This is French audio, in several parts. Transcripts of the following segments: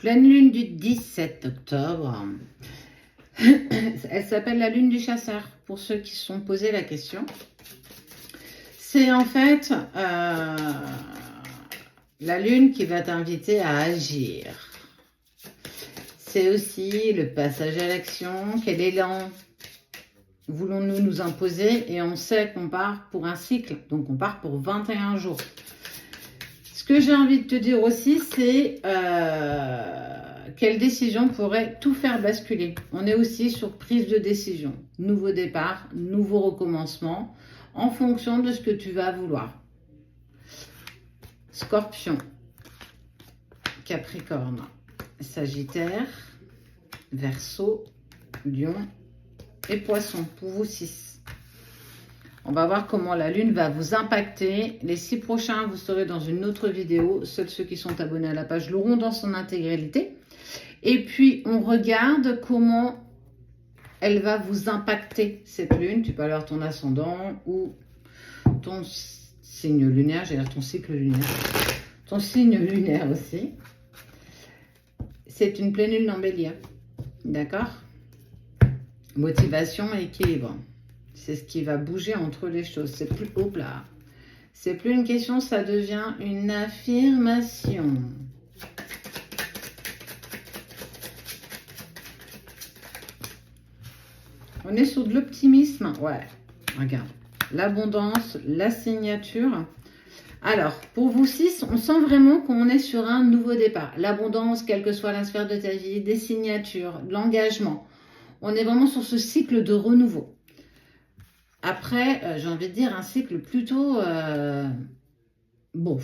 Pleine lune du 17 octobre. Elle s'appelle la lune du chasseur, pour ceux qui se sont posé la question. C'est en fait la lune qui va t'inviter à agir. C'est aussi le passage à l'action. Quel élan voulons-nous nous imposer? Et on sait qu'on part pour un cycle, donc on part pour 21 jours. Ce que j'ai envie de te dire aussi, c'est quelle décision pourrait tout faire basculer. On est aussi sur prise de décision, nouveau départ, nouveau recommencement, en fonction de ce que tu vas vouloir. Scorpion, Capricorne, Sagittaire, Verseau, Lion et Poisson, pour vous 6. On va voir comment la lune va vous impacter. Les 6 prochains, vous serez dans une autre vidéo. Seuls ceux qui sont abonnés à la page l'auront dans son intégralité. Et puis, on regarde comment elle va vous impacter, cette lune. Tu peux avoir ton ascendant ou ton signe lunaire. J'allais dire ton cycle lunaire. Ton signe lunaire aussi. C'est une pleine lune en Bélier. D'accord? Motivation et équilibre. C'est ce qui va bouger entre les choses. C'est plus haut là. C'est plus une question, ça devient une affirmation. On est sur de l'optimisme. Ouais, regarde. L'abondance, la signature. Alors, pour vous 6, on sent vraiment qu'on est sur un nouveau départ. L'abondance, quelle que soit la sphère de ta vie, des signatures, de l'engagement. On est vraiment sur ce cycle de renouveau. Après, j'ai envie de dire un cycle plutôt bon,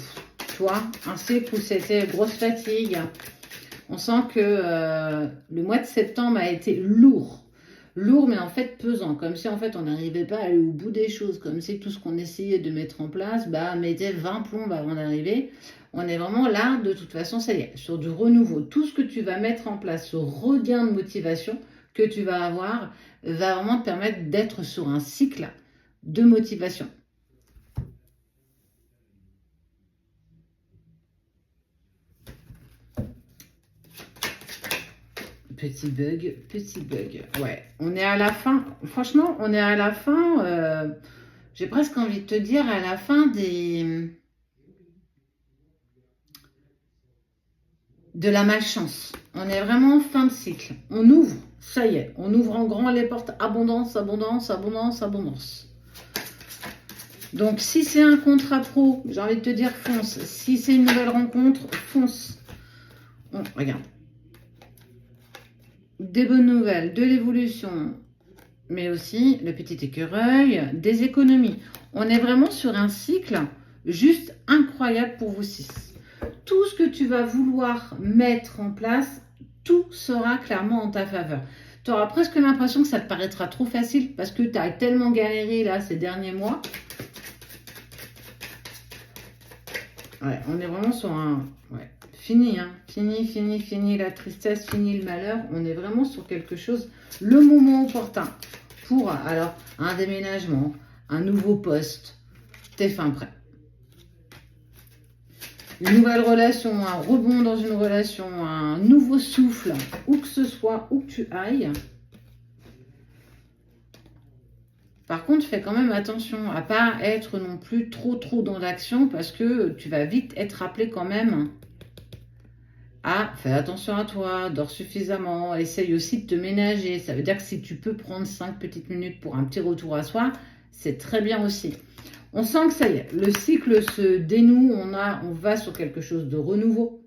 tu vois, un cycle où c'était grosse fatigue. On sent que le mois de septembre a été lourd. Lourd, mais en fait pesant. Comme si en fait on n'arrivait pas à aller au bout des choses. Comme si tout ce qu'on essayait de mettre en place, mettait 20 plombes avant d'arriver. On est vraiment là, de toute façon, ça y est, sur du renouveau. Tout ce que tu vas mettre en place, ce regain de motivation que tu vas avoir, va vraiment te permettre d'être sur un cycle de motivation. Petit bug, petit bug. Ouais, on est à la fin. Franchement, on est à la fin. J'ai presque envie de te dire à la fin de la malchance. On est vraiment en fin de cycle. On ouvre, ça y est, on ouvre en grand les portes. Abondance, abondance, abondance, abondance. Donc, si c'est un contrat pro, j'ai envie de te dire fonce. Si c'est une nouvelle rencontre, fonce. Bon, regarde. Des bonnes nouvelles, de l'évolution, mais aussi le petit écureuil, des économies. On est vraiment sur un cycle juste incroyable pour vous 6. Tout ce que tu vas vouloir mettre en place, tout sera clairement en ta faveur. Tu auras presque l'impression que ça te paraîtra trop facile parce que tu as tellement galéré là ces derniers mois. Ouais, on est vraiment sur un... Ouais, fini, hein. Fini la tristesse, fini le malheur. On est vraiment sur quelque chose, le moment opportun pour, alors, un déménagement, un nouveau poste. T'es fin prêt. Une nouvelle relation, un rebond dans une relation, un nouveau souffle, où que ce soit, où que tu ailles. Par contre, fais quand même attention à ne pas être non plus trop dans l'action parce que tu vas vite être rappelé quand même à faire attention à toi, dors suffisamment, essaye aussi de te ménager. Ça veut dire que si tu peux prendre 5 petites minutes pour un petit retour à soi, c'est très bien aussi. On sent que ça y est, le cycle se dénoue, on va sur quelque chose de renouveau.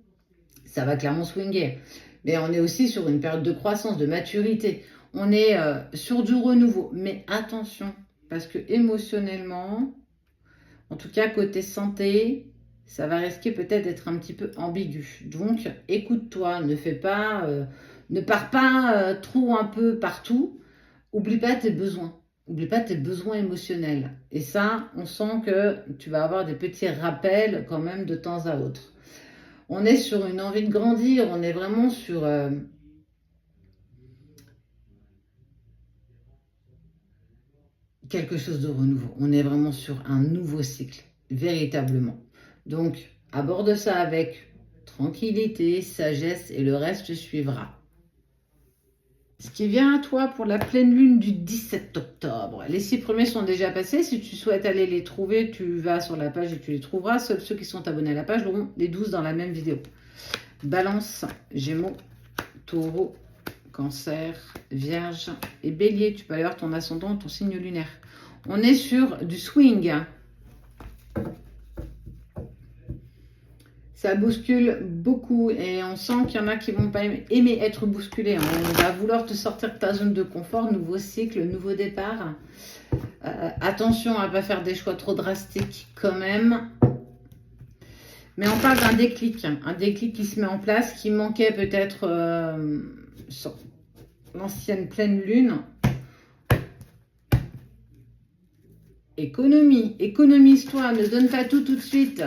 Ça va clairement swinger. Mais on est aussi sur une période de croissance, de maturité. On est sur du renouveau. Mais attention, parce que émotionnellement, en tout cas côté santé, ça va risquer peut-être d'être un petit peu ambigu. Donc, écoute-toi, ne pars pas trop un peu partout. Oublie pas tes besoins. Oublie pas tes besoins émotionnels. Et ça, on sent que tu vas avoir des petits rappels quand même de temps à autre. On est sur une envie de grandir, on est vraiment sur quelque chose de renouveau. On est vraiment sur un nouveau cycle, véritablement. Donc, aborde ça avec tranquillité, sagesse et le reste suivra. Ce qui vient à toi pour la pleine lune du 17 octobre. Les 6 premiers sont déjà passés. Si tu souhaites aller les trouver, tu vas sur la page et tu les trouveras. Seuls ceux qui sont abonnés à la page auront les 12 dans la même vidéo. Balance, Gémeaux, Taureau, Cancer, Vierge et Bélier. Tu peux aller voir ton ascendant, ton signe lunaire. On est sur du swing. Ça bouscule beaucoup et on sent qu'il y en a qui vont pas aimer être bousculés. On va vouloir te sortir de ta zone de confort, nouveau cycle, nouveau départ. Attention à ne pas faire des choix trop drastiques quand même. Mais on parle d'un déclic qui se met en place, qui manquait peut-être sur l'ancienne pleine lune. Économise-toi, ne donne pas tout de suite.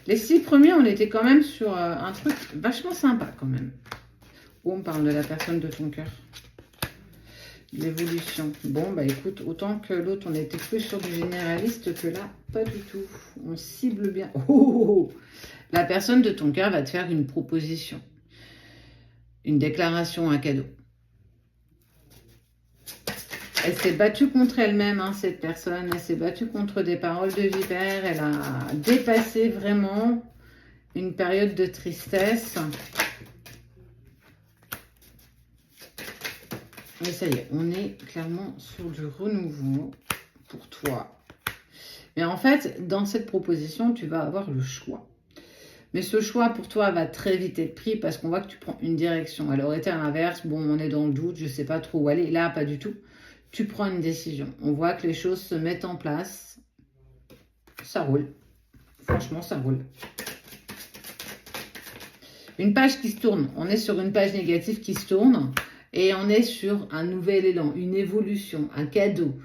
Les 6 premiers, on était quand même sur un truc vachement sympa quand même. Oh, on parle de la personne de ton cœur. L'évolution. Bon, bah écoute, autant que l'autre, on était plus sur du généraliste que là, pas du tout. On cible bien. Oh, la personne de ton cœur va te faire une proposition. Une déclaration, un cadeau. Elle s'est battue contre elle-même, hein, cette personne. Elle s'est battue contre des paroles de vipère. Elle a dépassé vraiment une période de tristesse. Et ça y est, on est clairement sur du renouveau pour toi. Mais en fait, dans cette proposition, tu vas avoir le choix. Mais ce choix pour toi va très vite être pris parce qu'on voit que tu prends une direction. Elle aurait été à l'inverse. Bon, on est dans le doute, je ne sais pas trop où aller. Là, pas du tout. Tu prends une décision. On voit que les choses se mettent en place. Ça roule. Franchement, ça roule. Une page qui se tourne. On est sur une page négative qui se tourne. Et on est sur un nouvel élan, une évolution, un cadeau.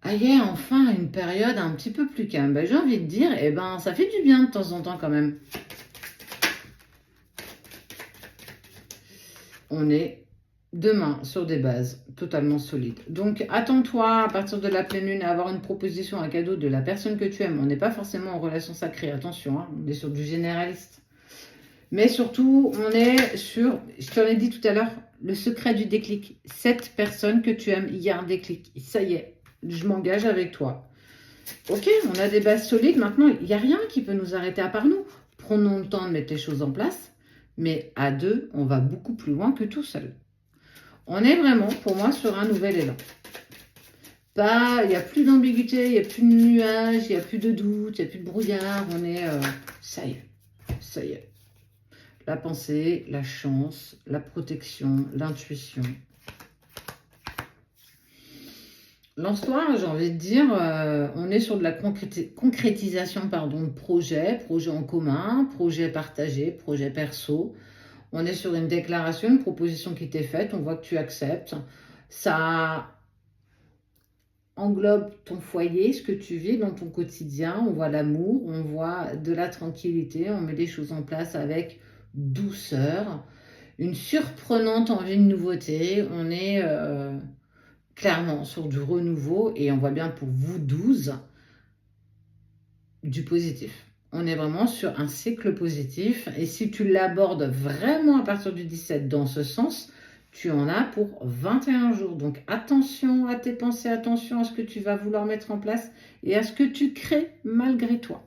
Ah yeah, enfin, une période un petit peu plus calme. Ben, j'ai envie de dire, eh ben, ça fait du bien de temps en temps quand même. On est demain sur des bases totalement solides. Donc, attends-toi à partir de la pleine lune à avoir une proposition, un cadeau de la personne que tu aimes. On n'est pas forcément en relation sacrée, attention, hein, on est sur du généraliste. Mais surtout, on est sur, je te l'ai dit tout à l'heure, le secret du déclic. Cette personne que tu aimes, il y a un déclic. Ça y est, je m'engage avec toi. Ok, on a des bases solides. Maintenant, il n'y a rien qui peut nous arrêter à part nous. Prenons le temps de mettre les choses en place. Mais à deux, on va beaucoup plus loin que tout seul. On est vraiment, pour moi, sur un nouvel élan. Il n'y a plus d'ambiguïté, il n'y a plus de nuages, il n'y a plus de doute, il n'y a plus de brouillard. On est, ça y est, ça y est. La pensée, la chance, la protection, l'intuition. Lance-toi, j'ai envie de dire, on est sur de la concrétisation de projets en commun, projets partagés, projets perso. On est sur une déclaration, une proposition qui t'est faite, on voit que tu acceptes. Ça englobe ton foyer, ce que tu vis dans ton quotidien. On voit l'amour, on voit de la tranquillité, on met des choses en place avec douceur, une surprenante envie de nouveauté. On est clairement sur du renouveau et on voit bien pour vous 12 du positif. On est vraiment sur un cycle positif et si tu l'abordes vraiment à partir du 17 dans ce sens, tu en as pour 21 jours. Donc attention à tes pensées, attention à ce que tu vas vouloir mettre en place et à ce que tu crées malgré toi.